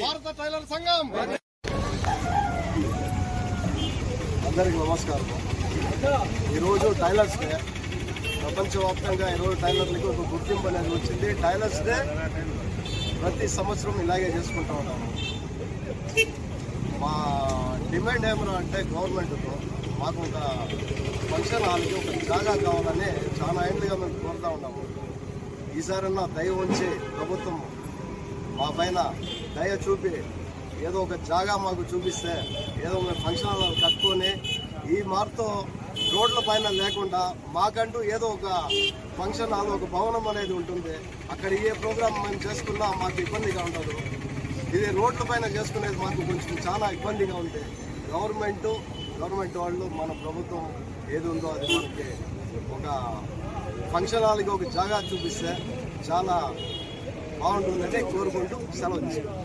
భారత టైలర్ల సంఘం అందరికీ నమస్కారం. ఈరోజు టైలర్స్ డే. ప్రపంచవ్యాప్తంగా ఈరోజు టైలర్లకు ఒక గుర్తింపు అనేది వచ్చింది. టైలర్స్ డే ప్రతి సంవత్సరం ఇలాగే చేసుకుంటూ ఉన్నాము. మా డిమాండ్ ఏమన్నా అంటే గవర్నమెంట్తో మాకు ఒక ఫంక్షన్ హాల్కి ఒక జాగా కావాలని చాలా ఏళ్ళుగా మేము కోరుతూ ఉన్నాము. ఈసారన్నా దయ ఉంచి ప్రభుత్వం మా పైన దయ చూపి ఏదో ఒక జాగా మాకు చూపిస్తే ఏదో మేము ఫంక్షన్ హాల్ కట్టుకొని ఈ మార్తో రోడ్ల పైన లేకుండా మాకంటూ ఏదో ఒక ఫంక్షన్ హాల్ ఒక భవనం అనేది ఉంటుంది. అక్కడ ఏ ప్రోగ్రామ్ మేము చేసుకున్నా మాకు ఇబ్బందిగా ఉండదు. ఇది రోడ్ల పైన చేసుకునేది మాకు కొంచెం చాలా ఇబ్బందిగా ఉంది. గవర్నమెంట్ వాళ్ళు మన ప్రభుత్వం ఏది ఉందో అది మనకి ఒక ఫంక్షన్ హాల్కి ఒక జాగా చూపిస్తే చాలా బాగుంటుందని కోరుకుంటూ సెలవు తీసుకుంటాం.